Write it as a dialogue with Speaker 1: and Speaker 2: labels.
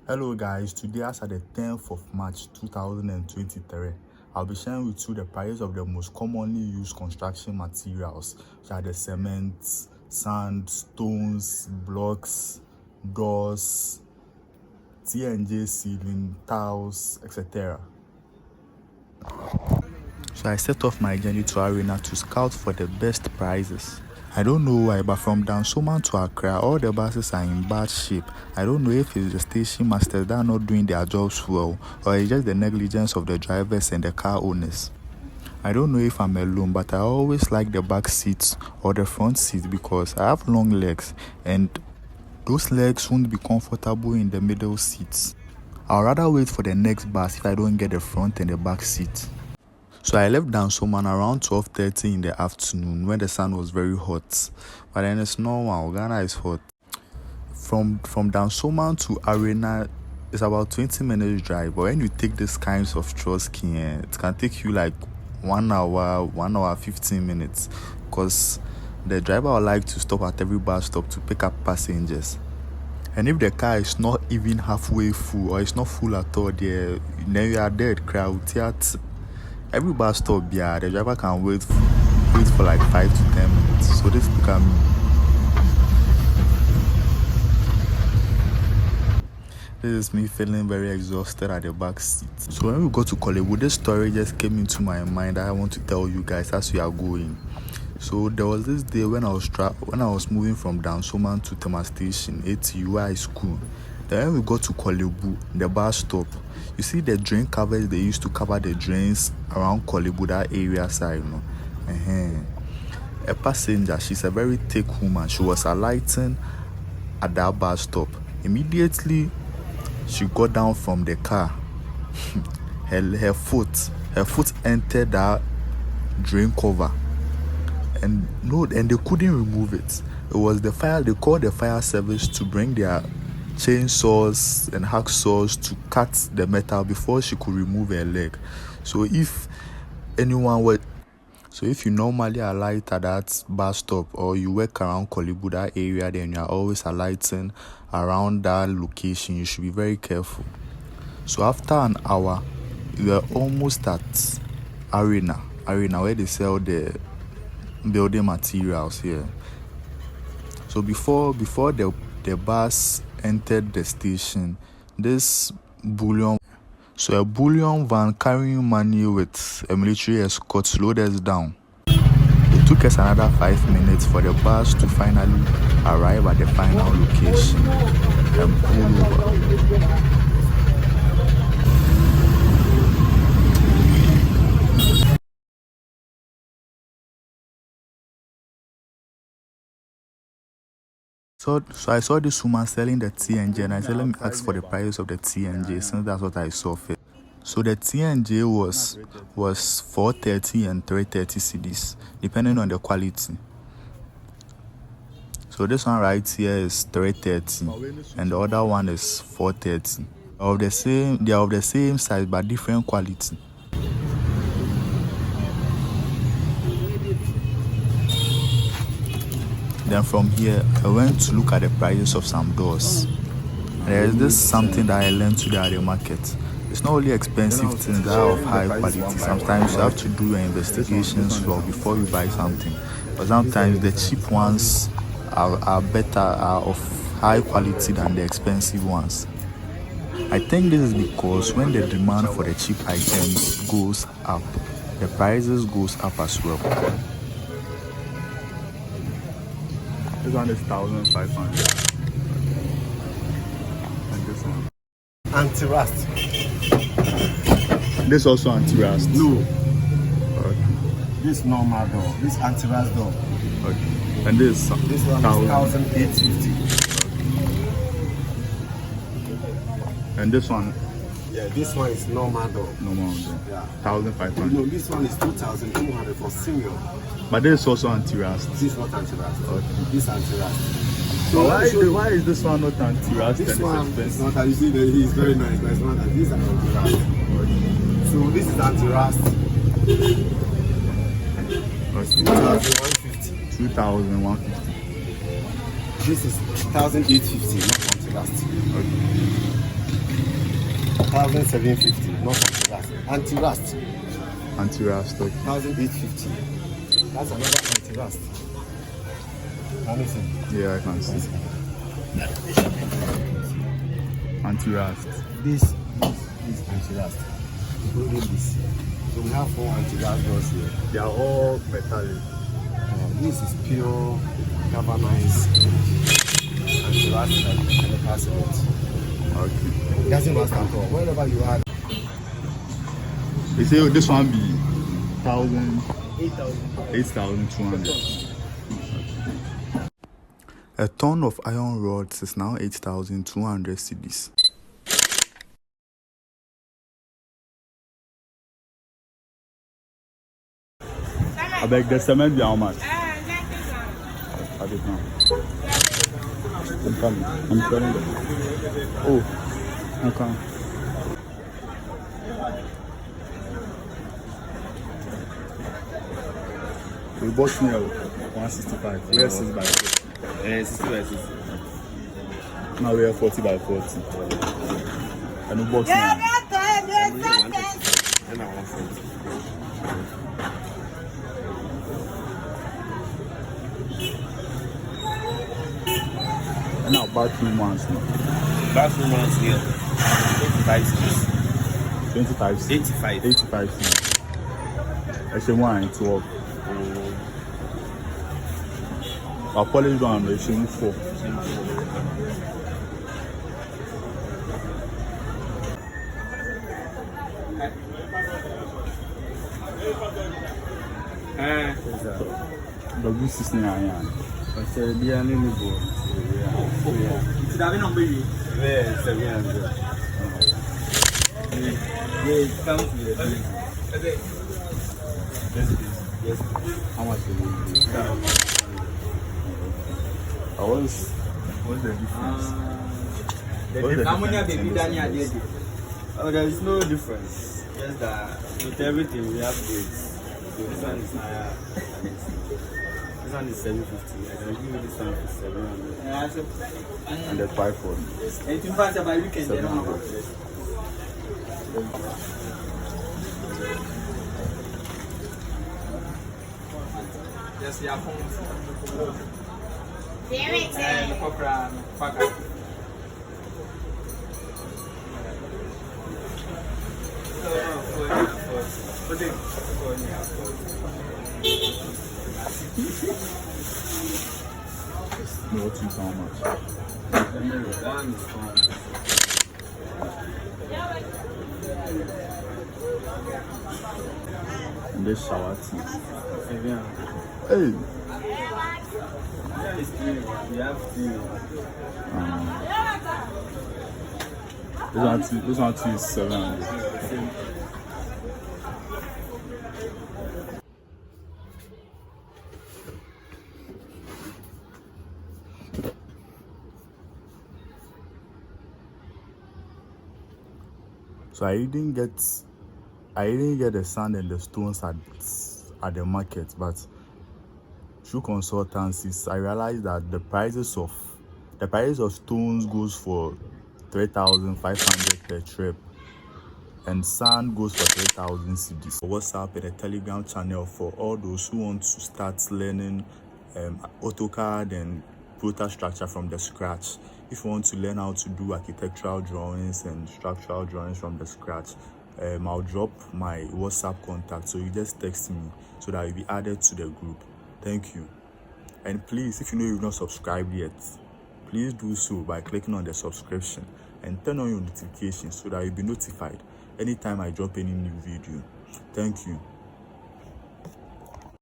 Speaker 1: Hello guys, today as at the 10th of March 2023, I'll be sharing with you the prices of the most commonly used construction materials, which are the cement, sand, stones, blocks, doors, T&J ceiling, tiles, etc. So I set off my journey to Arena to scout for the best prices. I don't know why, but from Dansoman to Accra, all the buses are in bad shape. I don't know if it's the station masters that are not doing their jobs well, or it's just the negligence of the drivers and the car owners. I don't know if I'm alone, but I always like the back seats or the front seats because I have long legs and those legs won't be comfortable in the middle seats. I'd rather wait for the next bus if I don't get the front and the back seat. So I left Dansoman around 12:30 in the afternoon when the sun was very hot. But then it's normal, Ghana is hot. From Dansoman to Arena is about 20 minutes drive. But when you take these kinds of trusking, it can take you like 1 hour 15 minutes. Because the driver would like to stop at every bus stop to pick up passengers. And if the car is not even halfway full or it's not full at all, then you are dead, crowd. Every bus stop, the driver can wait for like 5 to 10 minutes. So this become this is me feeling very exhausted at the back seat. So when we got to Kolebu, this story just came into my mind that I want to tell you guys as we are going. So there was this day when I was moving from Dansoman to Tema Station, ATU High School. Then when we got to Kolebu, the bus stop, you see the drain covers they used to cover the drains around Kolebu, that area side, A passenger, she's a very thick woman. She was alighting at that bus stop. Immediately, she got down from the car. her foot entered that drain cover. And they couldn't remove it. It was the fire. They called the fire service to bring their chainsaws and hacksaws to cut the metal before she could remove her leg. So if you normally alight at that bus stop or you work around Kolebu, that area, then you are always alighting around that location, you should be very careful. So after an hour, we were almost at Arena where they sell the building materials here. So before the bus entered the station, a bullion van carrying money with a military escort slowed us down. It took us another 5 minutes for the bus to finally arrive at the final location and pull over. So I saw this woman selling the T&J and I said, let me ask for the price of the T&J since that's what I saw fit. So the T&J was 430 and 330 cedis, depending on the quality. So this one right here is 330 and the other one is 430. They are of the same size but different quality. Then from here, I went to look at the prices of some doors. There is this something that I learned today at the market. It's not only expensive things that are of high quality. Sometimes you have to do your investigations before you buy something. But sometimes the cheap ones are of high quality than the expensive ones. I think this is because when the demand for the cheap items goes up, the prices goes up as well. This one is 1,500. And this one.
Speaker 2: Anti-rust.
Speaker 1: This also anti-rust?
Speaker 2: No.
Speaker 1: Okay.
Speaker 2: This normal door. This anti-rust door.
Speaker 1: Okay. And this
Speaker 2: one is 1,850.
Speaker 1: And this one?
Speaker 2: Yeah, this one is normal door.
Speaker 1: Normal door.
Speaker 2: Yeah.
Speaker 1: 1,500.
Speaker 2: No, this one is 2,200 for single.
Speaker 1: But this is also anti-rust.
Speaker 2: This is not anti-rust.
Speaker 1: Okay.
Speaker 2: This anti-rust.
Speaker 1: So why is this one not anti-rust?
Speaker 2: This one is not. You see, it's very nice, but it's not. This is anti-rust. Okay. So this is anti-rust.
Speaker 1: Okay.
Speaker 2: 2,150.
Speaker 1: 2,150.
Speaker 2: This is 1,850, not anti-rust.
Speaker 1: Okay.
Speaker 2: 1,750, not anti-rust. Anti-rust.
Speaker 1: Anti-rust, okay.
Speaker 2: 1,850. That's another anti-rust. Can you see?
Speaker 1: Yeah, I can see. Anti-rust.
Speaker 2: This is anti-rust. Including this. So we have 4 anti-rust doors here.
Speaker 1: They are all metallic.
Speaker 2: This is pure galvanized anti-rust chemical cement.
Speaker 1: Okay.
Speaker 2: It doesn't rust at all. Whenever you add
Speaker 1: They say this one be
Speaker 2: 8,000.
Speaker 1: 8,200. A ton of iron rods is now 8,200 cedis. I beg the cement be how much? I don't know. I'm coming. I'm coming. Oh, okay. We bought meal 165. We have 6 by 4.
Speaker 2: 60 by 60.
Speaker 1: Now we have 40 by 40. And we box now.
Speaker 2: And I want 40.
Speaker 1: And now bathroom ones now.
Speaker 2: Bathroom ones here. 85 cents.
Speaker 1: 25 cents.
Speaker 2: 85.
Speaker 1: 85 cents. Actually, 1 and 12. Our polish one is 4. W6 na yan.
Speaker 2: Ọ̀sẹ̀ bí a nínú bọ̀.
Speaker 3: Ìtìdàbí náà gbé yìí.
Speaker 2: Bẹ́ẹ̀ 700.
Speaker 3: Yeah, it comes with a bill.
Speaker 2: Yes.
Speaker 1: How much is it? What's the difference?
Speaker 3: How many have they done here?
Speaker 2: Oh, there is no difference. Just that with everything we have grades. So this one is higher than this. This one is 750. I can give you this one for 700.
Speaker 1: And the 540.
Speaker 3: And you pass by weekend, they don't have yes, we are home. And the copra, Paka.
Speaker 1: No, what's how much? And this shower tea. Hey!
Speaker 2: We have three.
Speaker 1: This one tea is 700. So I didn't get the sand and the stones at the market, but through consultancies I realized that the prices of stones goes for 3,500 per trip, and sand goes for 3,000 cedis. WhatsApp and a Telegram channel for all those who want to start learning Autocad and Prota structure from the scratch. If you want to learn how to do architectural drawings and structural drawings from the scratch, I'll drop my WhatsApp contact, so you just text me so that you'll be added to the group. Thank you. And please, if you know you've not subscribed yet, please do so by clicking on the subscription and turn on your notifications so that you'll be notified anytime I drop any new video. Thank you.